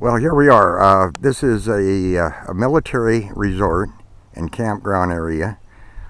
Well, here we are. This is a military resort and campground area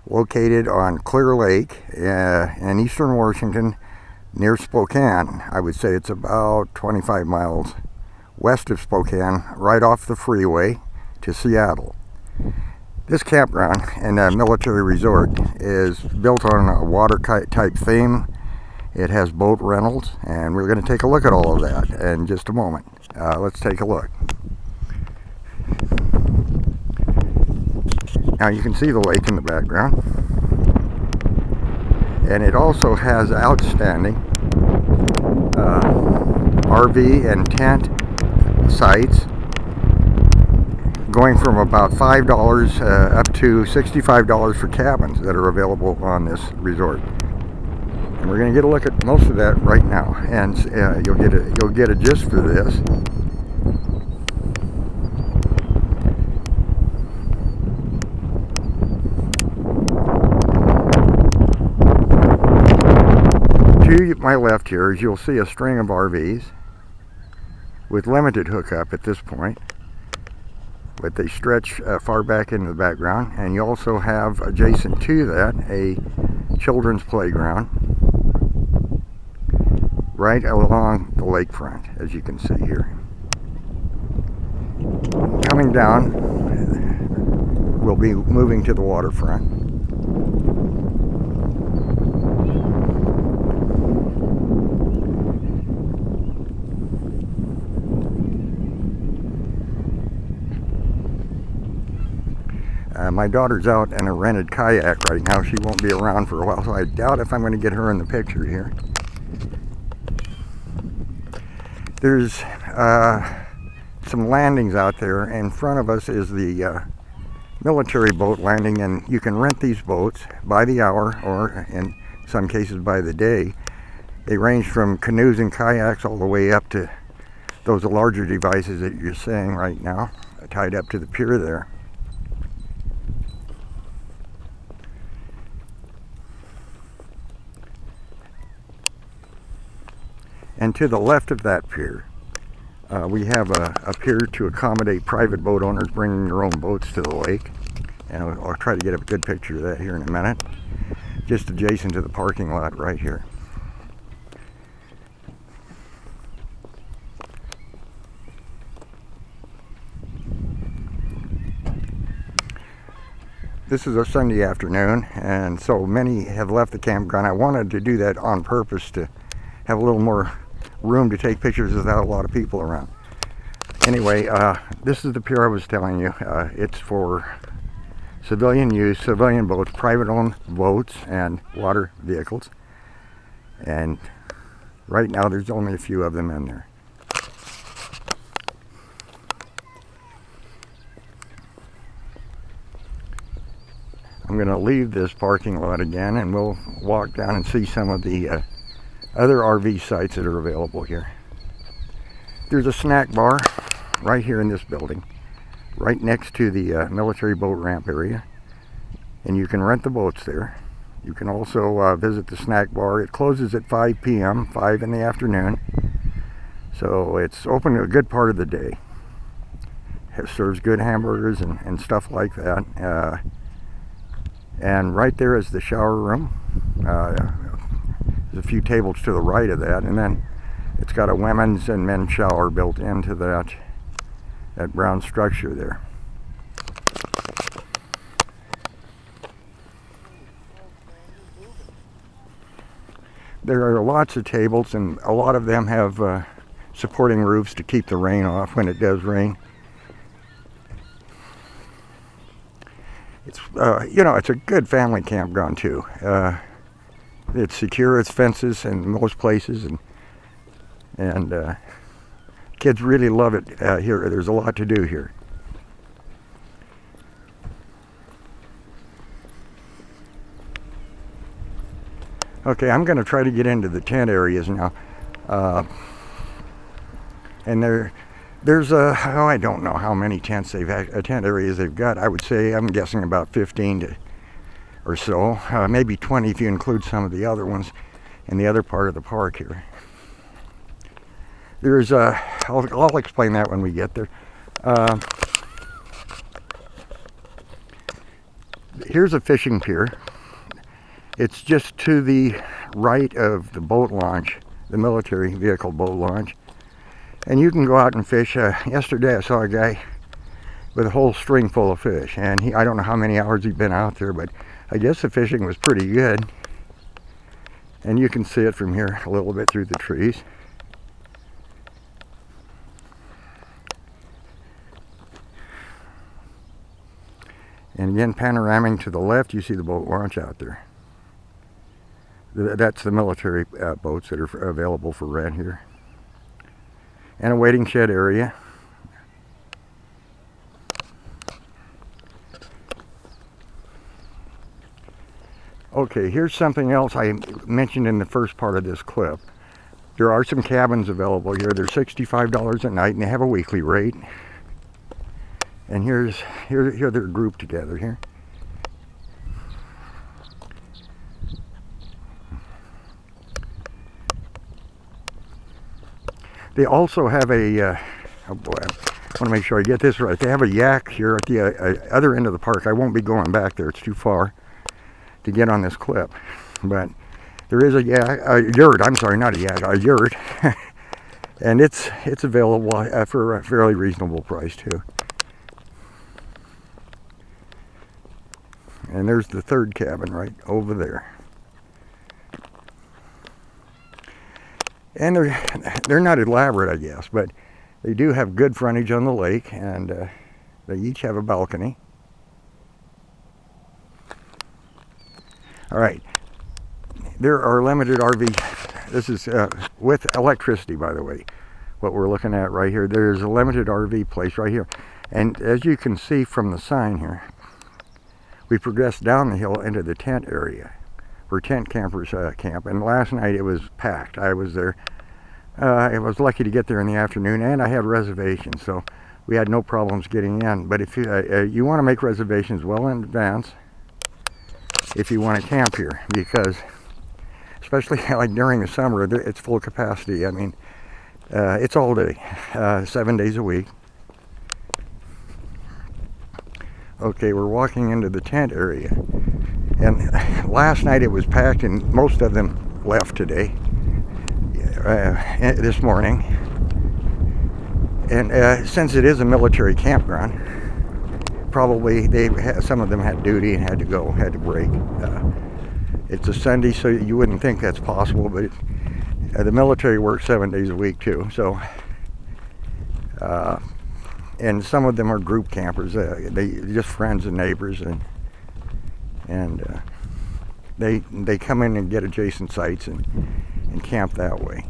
located on Clear Lake in eastern Washington near Spokane. I would say it's about 25 miles west of Spokane, right off the freeway to Seattle. This campground and military resort is built on a water type theme. It has boat rentals, and we're going to take a look at all of that in just a moment. Let's take a look. Now you can see the lake in the background, and it also has outstanding RV and tent sites going from about $5 up to $65 for cabins that are available on this resort. And we're going to get a look at most of that right now, and you'll get a gist for this. To my left here, as you'll see, a string of RVs with limited hookup at this point, but they stretch far back into the background. And you also have adjacent to that a children's playground right along the lakefront, as you can see here. Coming down, we'll be moving to the waterfront. My daughter's out in a rented kayak right now. She won't be around for a while, so I doubt if I'm going to get her in the picture here. There's some landings out there. In front of us is the military boat landing, and you can rent these boats by the hour, or in some cases by the day. They range from canoes and kayaks all the way up to those larger devices that you're seeing right now, tied up to the pier there. And to the left of that pier, we have a pier to accommodate private boat owners bringing their own boats to the lake. And I'll try to get a good picture of that here in a minute. Just adjacent to the parking lot right here. This is a Sunday afternoon, and so many have left the campground. I wanted to do that on purpose to have a little more room to take pictures without a lot of people around. Anyway, this is the pier I was telling you. It's for civilian use, civilian boats, private owned boats, and water vehicles. And right now there's only a few of them in there. I'm going to leave this parking lot again, and we'll walk down and see some of the other RV sites that are available here. There's a snack bar right here in this building, right next to the military boat ramp area, and you can rent the boats there. You can also visit the snack bar. It closes at 5 p.m., 5 in the afternoon, so it's open a good part of the day. It serves good hamburgers and stuff like that. And right there is the shower room. There's a few tables to the right of that, and then it's got a women's and men's shower built into that brown structure there. There are lots of tables, and a lot of them have supporting roofs to keep the rain off when it does rain. It's it's a good family campground too. It's secure, it's fences in most places, and kids really love it here. There's a lot to do here. Okay, I'm going to try to get into the tent areas now. And there's I don't know how many tent areas they've got. I would say, I'm guessing about 15 or so, maybe 20 if you include some of the other ones in the other part of the park here. There's I'll explain that when we get there. Here's a fishing pier. It's just to the right of the boat launch, the military vehicle boat launch. And you can go out and fish. Yesterday I saw a guy with a whole string full of fish, and I don't know how many hours he'd been out there, but I guess the fishing was pretty good. And you can see it from here a little bit through the trees. And again, panoramic to the left, you see the boat launch out there. That's the military boats that are available for rent here. And a waiting shed area. Okay, here's something else I mentioned in the first part of this clip. There are some cabins available here. They're $65 a night, and they have a weekly rate. And here they're grouped together here. They also have a, oh boy, I want to make sure I get this right. They have a yak here at the other end of the park. I won't be going back there. It's too far to get on this clip. But there is a yurt. I'm sorry, not a yak, a yurt. And it's available for a fairly reasonable price too. And there's the third cabin right over there. And they're not elaborate, I guess, but they do have good frontage on the lake, and they each have a balcony. All right, there are limited RV. This is with electricity, by the way, what we're looking at right here. There's a limited RV place right here. And as you can see from the sign here, we progressed down the hill into the tent area where tent campers camp. And last night it was packed. I was there. I was lucky to get there in the afternoon, and I had reservations, so we had no problems getting in. But if you want to make reservations well in advance, if you want to camp here, because especially like during the summer, it's full capacity. I mean, it's all day, 7 days a week. Okay, we're walking into the tent area, and last night it was packed, and most of them left today, this morning. And since it is a military campground, probably some of them had duty and had to go, had to break. It's a Sunday, so you wouldn't think that's possible, but the military works 7 days a week too. So, and some of them are group campers. They just friends and neighbors, and they come in and get adjacent sites and camp that way.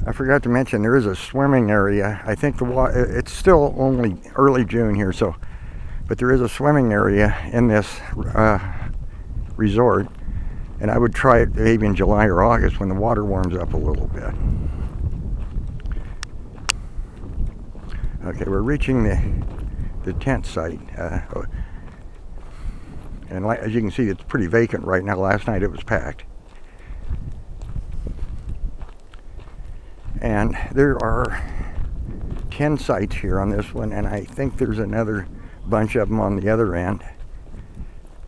I forgot to mention there is a swimming area. I think the water, it's still only early June here, so, but there is a swimming area in this resort, and I would try it maybe in July or August when the water warms up a little bit. Okay, we're reaching the tent site, and as you can see, it's pretty vacant right now. Last night it was packed. And there are 10 sites here on this one, and I think there's another bunch of them on the other end.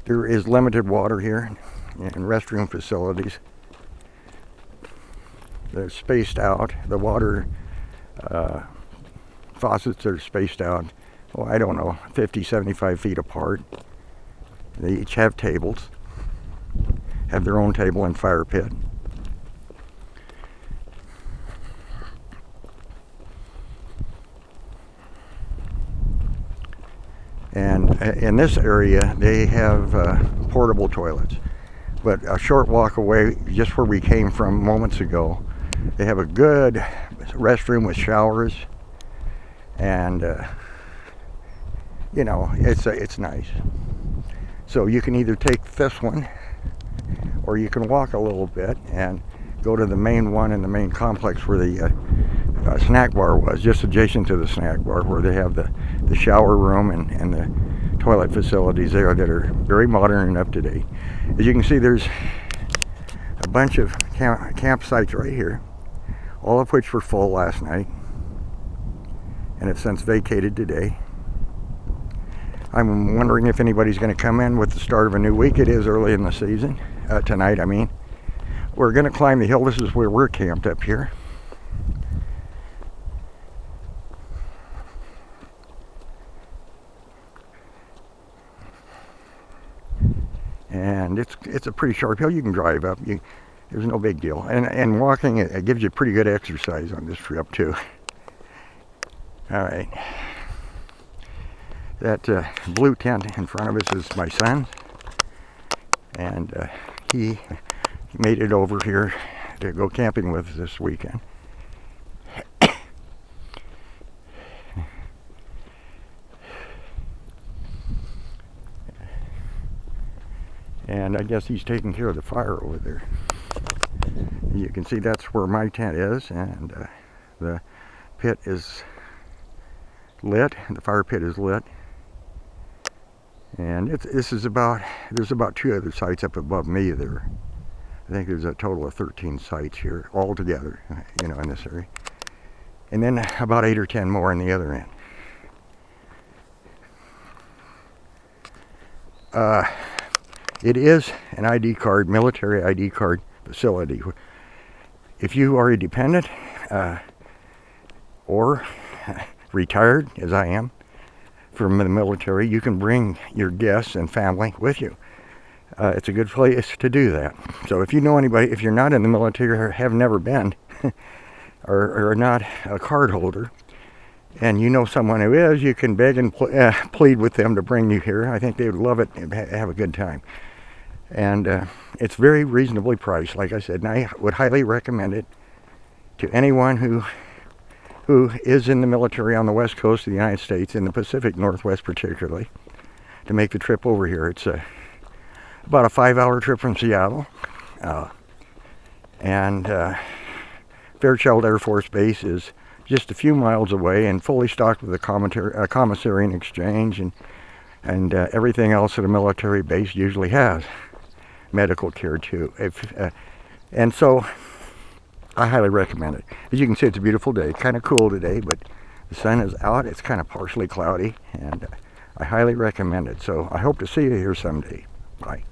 There is limited water here and restroom facilities. They're spaced out. The water faucets are spaced out, oh, I don't know, 50, 75 feet apart. They each have tables, have their own table and fire pit. And in this area, they have portable toilets. But a short walk away, just where we came from moments ago, they have a good restroom with showers. And, you know, it's nice. So you can either take this one, or you can walk a little bit and go to the main one in the main complex where the snack bar was, just adjacent to the snack bar, where they have the shower room and the toilet facilities there that are very modern and up to date. As you can see, there's a bunch of campsites right here, all of which were full last night and have since vacated today. I'm wondering if anybody's going to come in with the start of a new week. It is early in the season, tonight I mean. We're going to climb the hill. This is where we're camped up here. And it's a pretty sharp hill. You can drive up. There's no big deal. And walking, it gives you pretty good exercise on this trip too. All right. That blue tent in front of us is my son, and he made it over here to go camping with us this weekend. And I guess he's taking care of the fire over there. You can see that's where my tent is, and the pit is lit. The fire pit is lit. And there's about 2 other sites up above me there. I think there's a total of 13 sites here all together, you know, in this area. And then about 8 or 10 more on the other end. It is an ID card, military ID card facility. If you are a dependent or retired, as I am, from the military, you can bring your guests and family with you. It's a good place to do that. So if you know anybody, if you're not in the military or have never been, or are not a card holder, and you know someone who is, you can beg and plead with them to bring you here. I think they would love it and have a good time. And it's very reasonably priced, like I said, and I would highly recommend it to anyone who is in the military on the west coast of the United States, in the Pacific Northwest particularly, to make the trip over here. It's about a 5-hour trip from Seattle. And Fairchild Air Force Base is just a few miles away and fully stocked with a commissary and exchange and everything else that a military base usually has. Medical care too. And so I highly recommend it. As you can see, it's a beautiful day. Kind of cool today, but the sun is out. It's kind of partially cloudy, and I highly recommend it. So I hope to see you here someday. Bye.